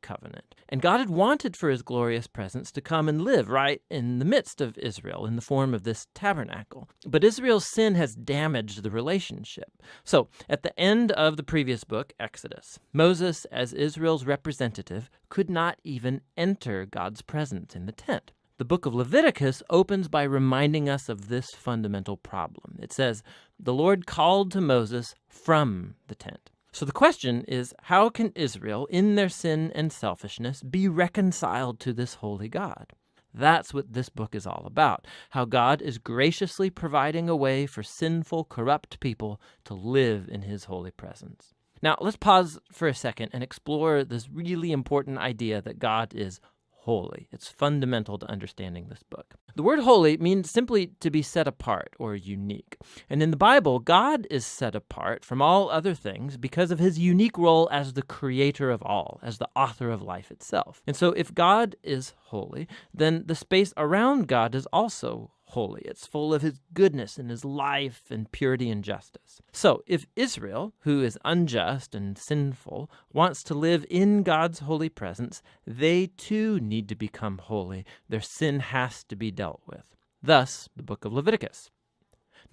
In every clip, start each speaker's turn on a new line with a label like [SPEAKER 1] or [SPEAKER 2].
[SPEAKER 1] covenant. And God had wanted for his glorious presence to come and live right in the midst of Israel in the form of this tabernacle. But Israel's sin has damaged the relationship. So, at the end of the previous book, Exodus, Moses, as Israel's representative, could not even enter God's presence in the tent. The book of Leviticus opens by reminding us of this fundamental problem. It says, "The Lord called to Moses from the tent." So the question is, how can Israel, in their sin and selfishness, be reconciled to this holy God? That's what this book is all about, how God is graciously providing a way for sinful, corrupt people to live in his holy presence. Now, let's pause for a second and explore this really important idea that God is holy. It's fundamental to understanding this book. The word holy means simply to be set apart or unique. And in the Bible, God is set apart from all other things because of his unique role as the creator of all, as the author of life itself. And so if God is holy, then the space around God is also holy. It's full of his goodness and his life and purity and justice. So if Israel, who is unjust and sinful, wants to live in God's holy presence, they too need to become holy. Their sin has to be dealt with. Thus, the book of Leviticus.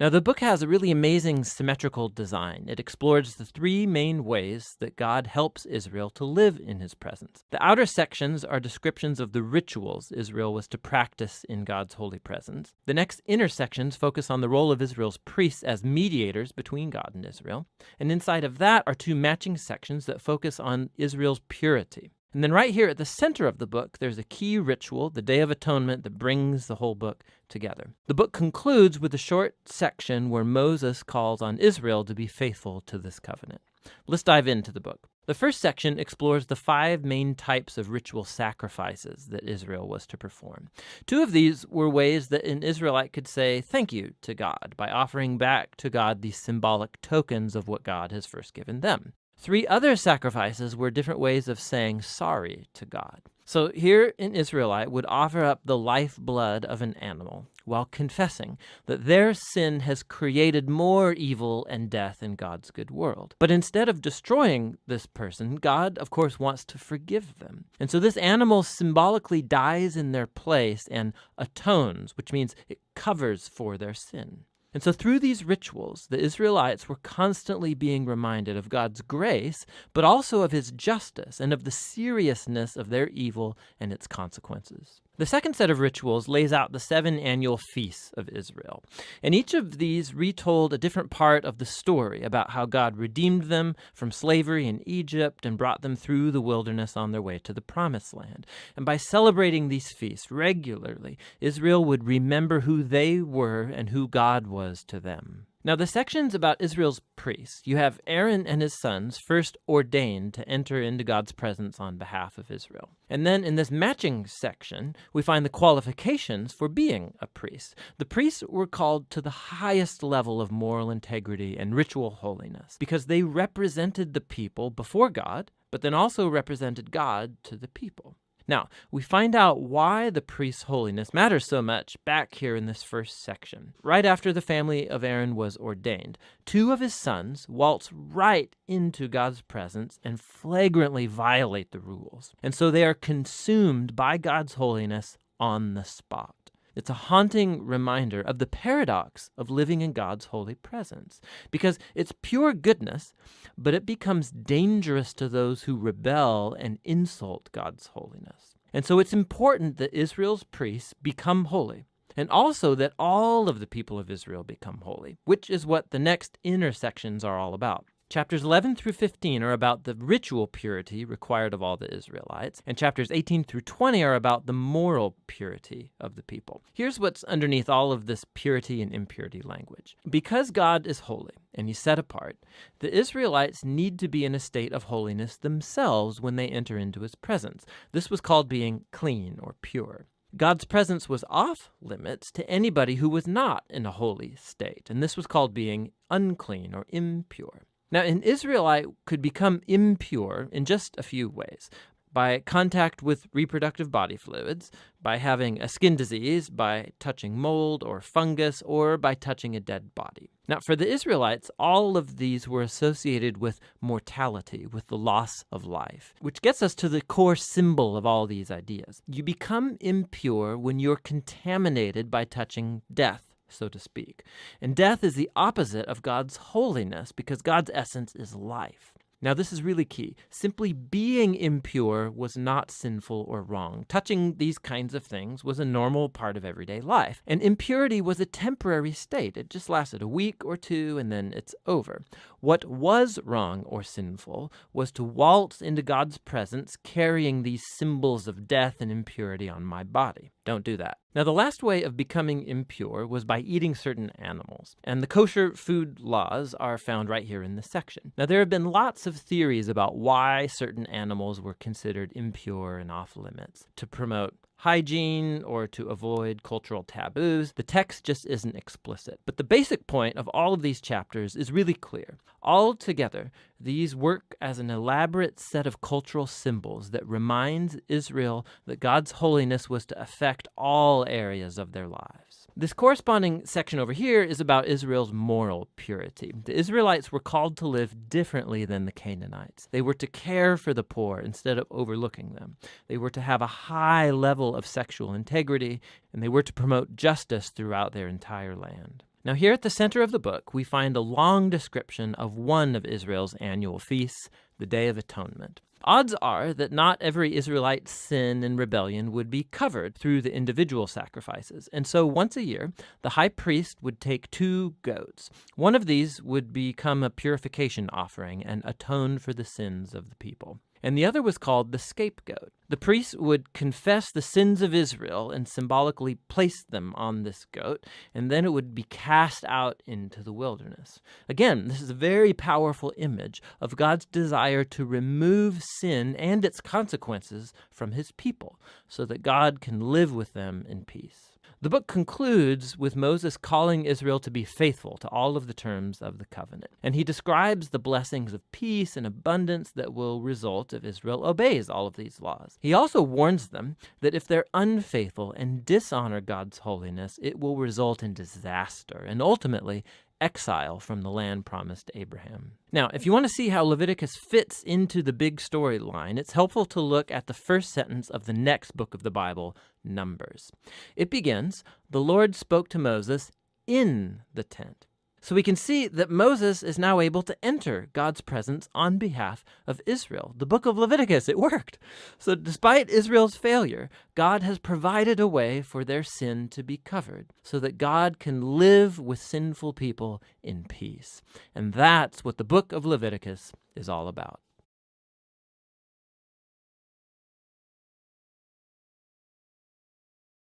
[SPEAKER 1] Now, the book has a really amazing symmetrical design. It explores the three main ways that God helps Israel to live in his presence. The outer sections are descriptions of the rituals Israel was to practice in God's holy presence. The next inner sections focus on the role of Israel's priests as mediators between God and Israel. And inside of that are two matching sections that focus on Israel's purity. And then right here at the center of the book, there's a key ritual, the Day of Atonement, that brings the whole book together. The book concludes with a short section where Moses calls on Israel to be faithful to this covenant. Let's dive into the book. The first section explores the 5 main types of ritual sacrifices that Israel was to perform. 2 of these were ways that an Israelite could say thank you to God by offering back to God these symbolic tokens of what God has first given them. 3 other sacrifices were different ways of saying sorry to God. So here an Israelite would offer up the lifeblood of an animal while confessing that their sin has created more evil and death in God's good world. But instead of destroying this person, God, of course, wants to forgive them. And so this animal symbolically dies in their place and atones, which means it covers for their sin. And so through these rituals, the Israelites were constantly being reminded of God's grace, but also of his justice and of the seriousness of their evil and its consequences. The second set of rituals lays out the 7 annual feasts of Israel. And each of these retold a different part of the story about how God redeemed them from slavery in Egypt and brought them through the wilderness on their way to the Promised Land. And by celebrating these feasts regularly, Israel would remember who they were and who God was to them. Now, the sections about Israel's priests, you have Aaron and his sons first ordained to enter into God's presence on behalf of Israel. And then in this matching section, we find the qualifications for being a priest. The priests were called to the highest level of moral integrity and ritual holiness because they represented the people before God, but then also represented God to the people. Now, we find out why the priest's holiness matters so much back here in this first section. Right after the family of Aaron was ordained, 2 of his sons waltz right into God's presence and flagrantly violate the rules. And so they are consumed by God's holiness on the spot. It's a haunting reminder of the paradox of living in God's holy presence, because it's pure goodness, but it becomes dangerous to those who rebel and insult God's holiness. And so it's important that Israel's priests become holy, and also that all of the people of Israel become holy, which is what the next inner sections are all about. Chapters 11 through 15 are about the ritual purity required of all the Israelites, and chapters 18 through 20 are about the moral purity of the people. Here's what's underneath all of this purity and impurity language. Because God is holy and he's set apart, the Israelites need to be in a state of holiness themselves when they enter into his presence. This was called being clean or pure. God's presence was off limits to anybody who was not in a holy state, and this was called being unclean or impure. Now, an Israelite could become impure in just a few ways. by contact with reproductive body fluids, by having a skin disease, by touching mold or fungus, or by touching a dead body. Now, for the Israelites, all of these were associated with mortality, with the loss of life, which gets us to the core symbol of all these ideas. You become impure when you're contaminated by touching death, so to speak. And death is the opposite of God's holiness because God's essence is life. Now, this is really key. Simply being impure was not sinful or wrong. Touching these kinds of things was a normal part of everyday life. And impurity was a temporary state. It just lasted a week or two, and then it's over. What was wrong or sinful was to waltz into God's presence carrying these symbols of death and impurity on my body. Don't do that. Now, the last way of becoming impure was by eating certain animals, and the kosher food laws are found right here in this section. Now, there have been lots of theories about why certain animals were considered impure and off limits. To promote hygiene or to avoid cultural taboos, the text just isn't explicit. But the basic point of all of these chapters is really clear. Altogether, these work as an elaborate set of cultural symbols that reminds Israel that God's holiness was to affect all areas of their lives. This corresponding section over here is about Israel's moral purity. The Israelites were called to live differently than the Canaanites. They were to care for the poor instead of overlooking them. They were to have a high level of sexual integrity, and they were to promote justice throughout their entire land. Now, here at the center of the book, we find a long description of one of Israel's annual feasts, the Day of Atonement. Odds are that not every Israelite's sin and rebellion would be covered through the individual sacrifices. And so once a year, the high priest would take 2 goats. One of these would become a purification offering and atone for the sins of the people. And the other was called the scapegoat. The priest would confess the sins of Israel and symbolically place them on this goat, and then it would be cast out into the wilderness. Again, this is a very powerful image of God's desire to remove sin and its consequences from his people so that God can live with them in peace. The book concludes with Moses calling Israel to be faithful to all of the terms of the covenant. And he describes the blessings of peace and abundance that will result if Israel obeys all of these laws. He also warns them that if they're unfaithful and dishonor God's holiness, it will result in disaster and ultimately exile from the land promised to Abraham. Now, if you want to see how Leviticus fits into the big storyline, it's helpful to look at the first sentence of the next book of the Bible, Numbers. It begins, "The Lord spoke to Moses in the tent." So we can see that Moses is now able to enter God's presence on behalf of Israel. The book of Leviticus, it worked. So despite Israel's failure, God has provided a way for their sin to be covered so that God can live with sinful people in peace. And that's what the book of Leviticus is all about.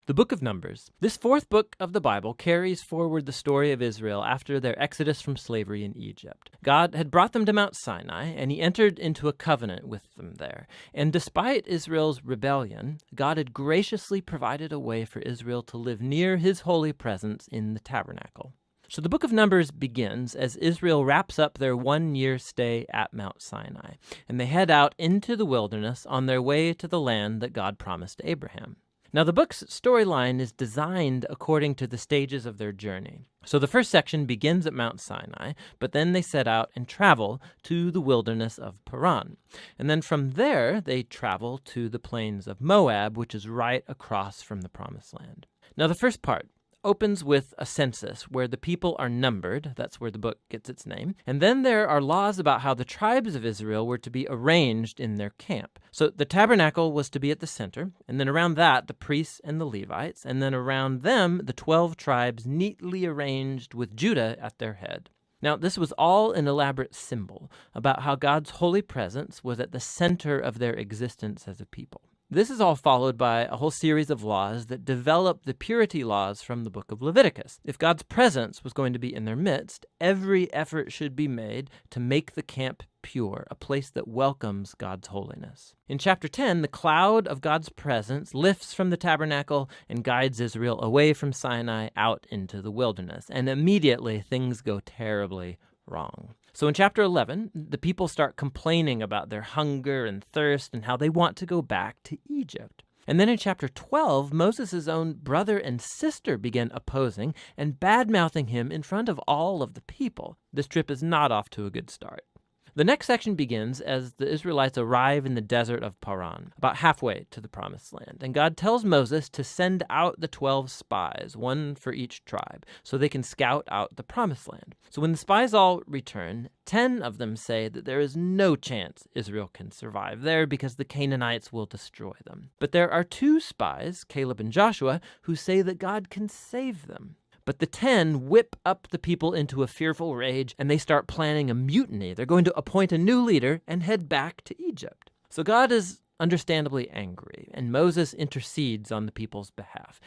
[SPEAKER 1] The book of Numbers. This 4th book of the Bible carries forward the story of Israel after their exodus from slavery in Egypt. God had brought them to Mount Sinai, and he entered into a covenant with them there. And despite Israel's rebellion, God had graciously provided a way for Israel to live near his holy presence in the tabernacle. So the book of Numbers begins as Israel wraps up their 1-year stay at Mount Sinai, and they head out into the wilderness on their way to the land that God promised to Abraham. Now, the book's storyline is designed according to the stages of their journey. So the first section begins at Mount Sinai, but then they set out and travel to the wilderness of Paran. And then from there, they travel to the plains of Moab, which is right across from the Promised Land. Now, the first part opens with a census where the people are numbered. That's where the book gets its name. And then there are laws about how the tribes of Israel were to be arranged in their camp. So the tabernacle was to be at the center, and then around that, the priests and the Levites, and then around them, the 12 tribes neatly arranged with Judah at their head. Now, this was all an elaborate symbol about how God's holy presence was at the center of their existence as a people. This is all followed by a whole series of laws that develop the purity laws from the book of Leviticus. If God's presence was going to be in their midst, every effort should be made to make the camp pure, a place that welcomes God's holiness. In chapter 10, the cloud of God's presence lifts from the tabernacle and guides Israel away from Sinai out into the wilderness, and immediately things go terribly wrong. So in chapter 11, the people start complaining about their hunger and thirst and how they want to go back to Egypt. And then in chapter 12, Moses' own brother and sister begin opposing and bad-mouthing him in front of all of the people. This trip is not off to a good start. The next section begins as the Israelites arrive in the desert of Paran, about halfway to the Promised Land. And God tells Moses to send out the 12 spies, one for each tribe, so they can scout out the Promised Land. So when the spies all return, 10 of them say that there is no chance Israel can survive there because the Canaanites will destroy them. But there are 2 spies, Caleb and Joshua, who say that God can save them. But the 10 whip up the people into a fearful rage, and they start planning a mutiny. They're going to appoint a new leader and head back to Egypt. So God is understandably angry, and Moses intercedes on the people's behalf.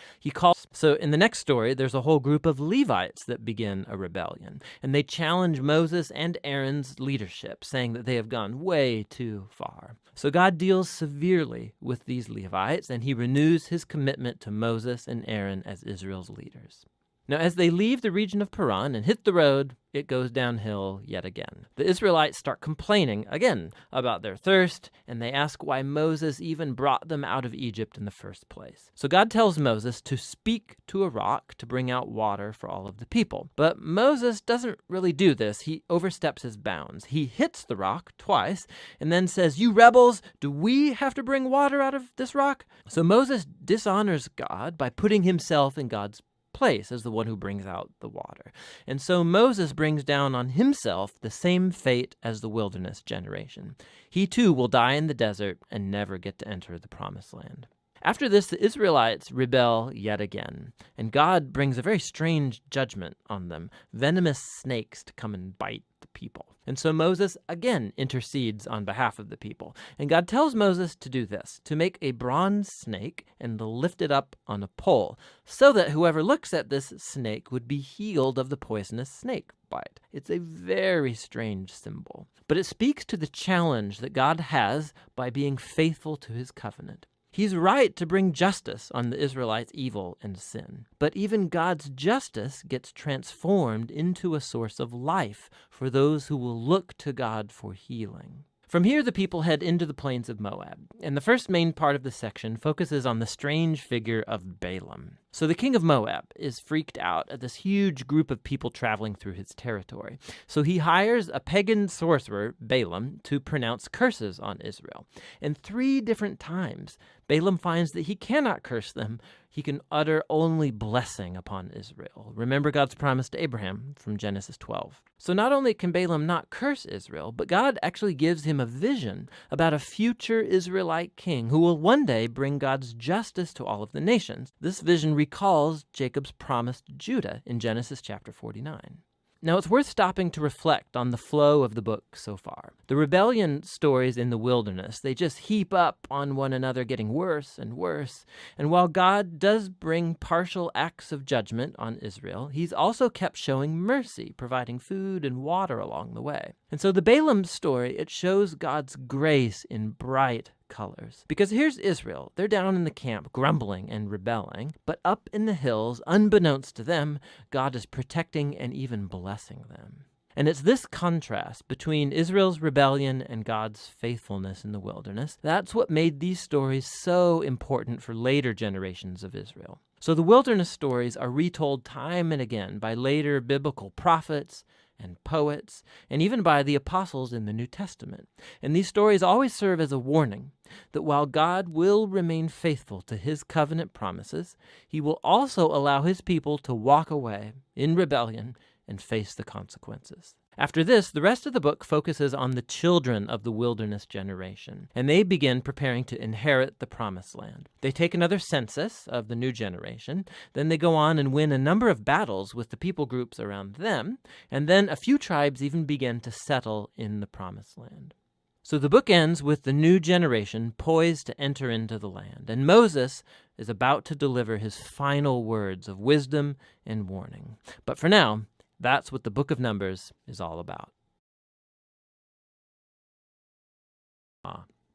[SPEAKER 1] So in the next story, there's a whole group of Levites that begin a rebellion, and they challenge Moses and Aaron's leadership, saying that they have gone way too far. So God deals severely with these Levites, and he renews his commitment to Moses and Aaron as Israel's leaders. Now, as they leave the region of Paran and hit the road, it goes downhill yet again. The Israelites start complaining again about their thirst, and they ask why Moses even brought them out of Egypt in the first place. So God tells Moses to speak to a rock to bring out water for all of the people. But Moses doesn't really do this. He oversteps his bounds. He hits the rock twice and then says, "You rebels, do we have to bring water out of this rock?" So Moses dishonors God by putting himself in God's place as the one who brings out the water. And so Moses brings down on himself the same fate as the wilderness generation. He too will die in the desert and never get to enter the Promised Land. After this, the Israelites rebel yet again, and God brings a very strange judgment on them, venomous snakes to come and bite the people. And so Moses again intercedes on behalf of the people. And God tells Moses to do this, to make a bronze snake and lift it up on a pole, so that whoever looks at this snake would be healed of the poisonous snake bite. It's a very strange symbol, but it speaks to the challenge that God has by being faithful to his covenant. He's right to bring justice on the Israelites' evil and sin. But even God's justice gets transformed into a source of life for those who will look to God for healing. From here, the people head into the plains of Moab, and the first main part of the section focuses on the strange figure of Balaam. So the king of Moab is freaked out at this huge group of people traveling through his territory. So he hires a pagan sorcerer, Balaam, to pronounce curses on Israel. And 3 different times, Balaam finds that he cannot curse them. He can utter only blessing upon Israel. Remember God's promise to Abraham from Genesis 12. So not only can Balaam not curse Israel, but God actually gives him a vision about a future Israelite king who will one day bring God's justice to all of the nations. This vision recalls Jacob's promise to Judah in Genesis chapter 49. Now, it's worth stopping to reflect on the flow of the book so far. The rebellion stories in the wilderness, they just heap up on one another, getting worse and worse. And while God does bring partial acts of judgment on Israel, he's also kept showing mercy, providing food and water along the way. And so the Balaam story, it shows God's grace in bright colors. Because here's Israel. They're down in the camp grumbling and rebelling, but up in the hills, unbeknownst to them, God is protecting and even blessing them. And it's this contrast between Israel's rebellion and God's faithfulness in the wilderness. That's what made these stories so important for later generations of Israel. So the wilderness stories are retold time and again by later biblical prophets and poets, and even by the apostles in the New Testament. And these stories always serve as a warning that while God will remain faithful to his covenant promises, he will also allow his people to walk away in rebellion and face the consequences. After this, the rest of the book focuses on the children of the wilderness generation, and they begin preparing to inherit the Promised Land. They take another census of the new generation, then they go on and win a number of battles with the people groups around them, and then a few tribes even begin to settle in the Promised Land. So the book ends with the new generation poised to enter into the land, and Moses is about to deliver his final words of wisdom and warning. But for now, that's what the book of Numbers is all about.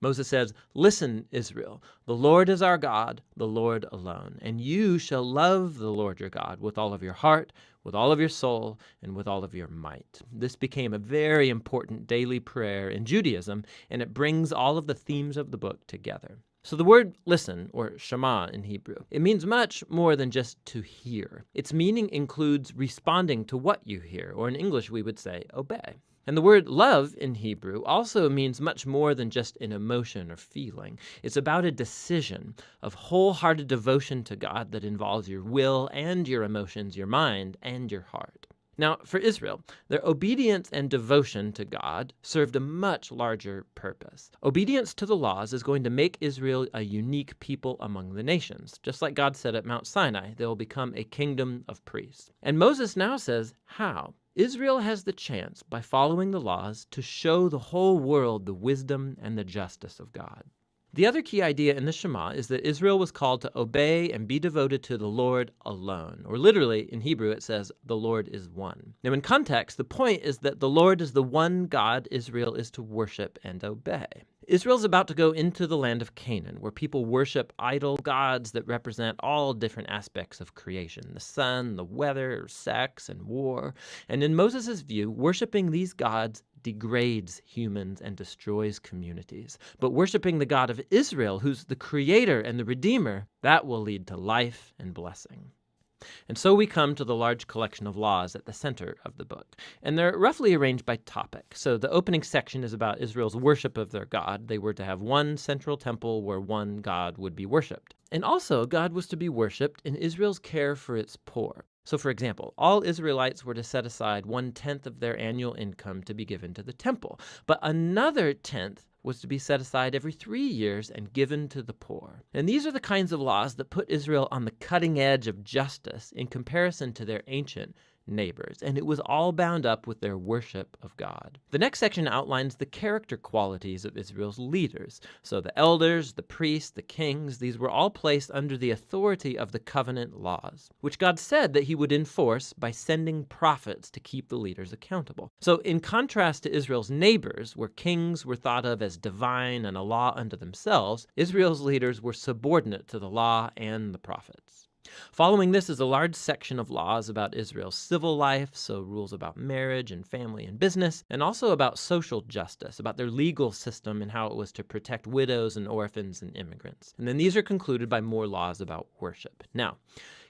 [SPEAKER 1] Moses says, "Listen, Israel, the Lord is our God, the Lord alone. And you shall love the Lord your God with all of your heart, with all of your soul, and with all of your might. This became a very important daily prayer in Judaism, and it brings all of the themes of the book together. So the word listen, or shema in Hebrew, it means much more than just to hear. Its meaning includes responding to what you hear, or in English we would say obey. And the word love in Hebrew also means much more than just an emotion or feeling. It's about a decision of wholehearted devotion to God that involves your will and your emotions, your mind and your heart. Now, for Israel, their obedience and devotion to God served a much larger purpose. Obedience to the laws is going to make Israel a unique people among the nations. Just like God said at Mount Sinai, they will become a kingdom of priests. And Moses now says how. Israel has the chance, by following the laws, to show the whole world the wisdom and the justice of God. The other key idea in the Shema is that Israel was called to obey and be devoted to the Lord alone. Or literally, in Hebrew, it says, the Lord is one. Now, in context, the point is that the Lord is the one God Israel is to worship and obey. Israel's about to go into the land of Canaan, where people worship idol gods that represent all different aspects of creation, the sun, the weather, sex, and war. And in Moses' view, worshiping these gods degrades humans and destroys communities. But worshiping the God of Israel, who's the creator and the redeemer, that will lead to life and blessing. And so we come to the large collection of laws at the center of the book. And they're roughly arranged by topic. So the opening section is about Israel's worship of their God. They were to have one central temple where one God would be worshipped. And also, God was to be worshipped in Israel's care for its poor. So, for example, all Israelites were to set aside 1/10 of their annual income to be given to the temple. But another 10th was to be set aside every 3 years and given to the poor. And these are the kinds of laws that put Israel on the cutting edge of justice in comparison to their ancient neighbors, and it was all bound up with their worship of God. The next section outlines the character qualities of Israel's leaders. So the elders, the priests, the kings, these were all placed under the authority of the covenant laws, which God said that he would enforce by sending prophets to keep the leaders accountable. So in contrast to Israel's neighbors, where kings were thought of as divine and a law unto themselves, Israel's leaders were subordinate to the law and the prophets. Following this is a large section of laws about Israel's civil life, so rules about marriage and family and business, and also about social justice, about their legal system and how it was to protect widows and orphans and immigrants. And then these are concluded by more laws about worship. Now,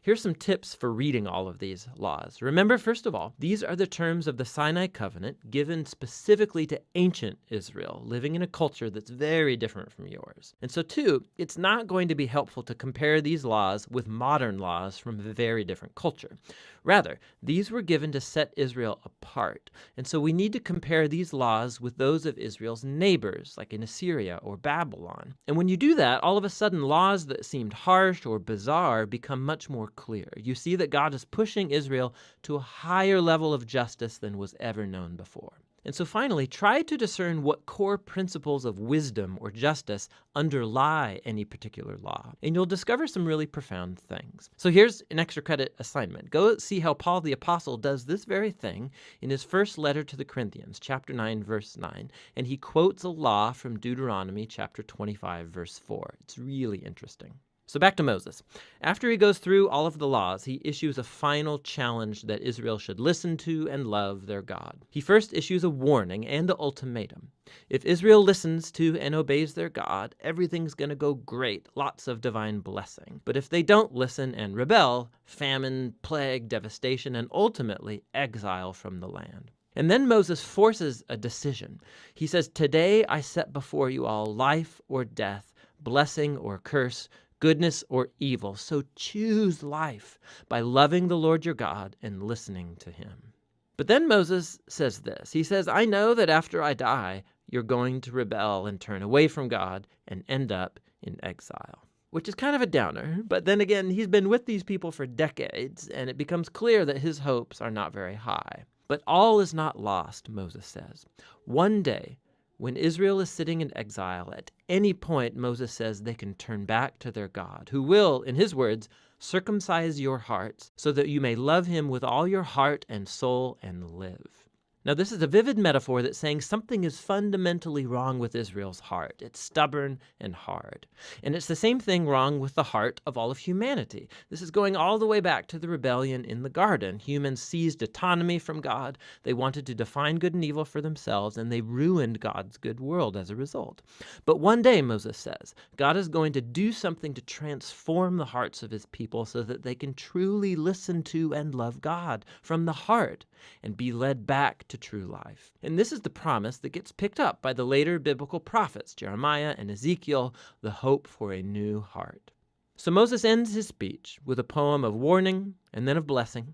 [SPEAKER 1] here's some tips for reading all of these laws. Remember, first of all, these are the terms of the Sinai covenant given specifically to ancient Israel, living in a culture that's very different from yours. And so, two, it's not going to be helpful to compare these laws with modern laws from a very different culture. Rather, these were given to set Israel apart. And so we need to compare these laws with those of Israel's neighbors, like in Assyria or Babylon. And when you do that, all of a sudden laws that seemed harsh or bizarre become much more clear. You see that God is pushing Israel to a higher level of justice than was ever known before. And so finally, try to discern what core principles of wisdom or justice underlie any particular law, and you'll discover some really profound things. So here's an extra credit assignment. Go see how Paul the Apostle does this very thing in his first letter to the Corinthians, chapter 9, verse 9, and he quotes a law from Deuteronomy, chapter 25, verse 4. It's really interesting. So back to Moses. After he goes through all of the laws, he issues a final challenge that Israel should listen to and love their God. He first issues a warning and an ultimatum. If Israel listens to and obeys their God, everything's going to go great, lots of divine blessing. But if they don't listen and rebel, famine, plague, devastation, and ultimately exile from the land. And then Moses forces a decision. He says, "Today I set before you all life or death, blessing or curse, goodness or evil. So choose life by loving the Lord your God and listening to him." But then Moses says this. He says, "I know that after I die, you're going to rebel and turn away from God and end up in exile." Which is kind of a downer. But then again, he's been with these people for decades, and it becomes clear that his hopes are not very high. But all is not lost, Moses says. One day, when Israel is sitting in exile, at any point, Moses says they can turn back to their God, who will, in his words, circumcise your hearts so that you may love him with all your heart and soul and live. Now, this is a vivid metaphor that's saying something is fundamentally wrong with Israel's heart. It's stubborn and hard. And it's the same thing wrong with the heart of all of humanity. This is going all the way back to the rebellion in the garden. Humans seized autonomy from God. They wanted to define good and evil for themselves, and they ruined God's good world as a result. But one day, Moses says, God is going to do something to transform the hearts of his people so that they can truly listen to and love God from the heart and be led back to true life. And this is the promise that gets picked up by the later biblical prophets, Jeremiah and Ezekiel, the hope for a new heart. So Moses ends his speech with a poem of warning and then of blessing,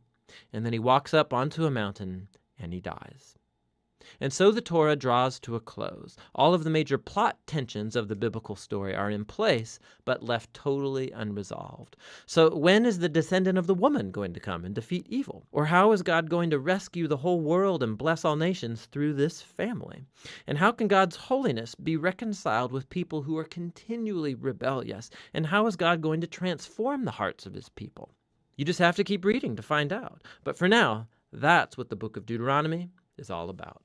[SPEAKER 1] and then he walks up onto a mountain and he dies. And so the Torah draws to a close. All of the major plot tensions of the biblical story are in place, but left totally unresolved. So when is the descendant of the woman going to come and defeat evil? Or how is God going to rescue the whole world and bless all nations through this family? And how can God's holiness be reconciled with people who are continually rebellious? And how is God going to transform the hearts of his people? You just have to keep reading to find out. But for now, that's what the book of Deuteronomy is all about.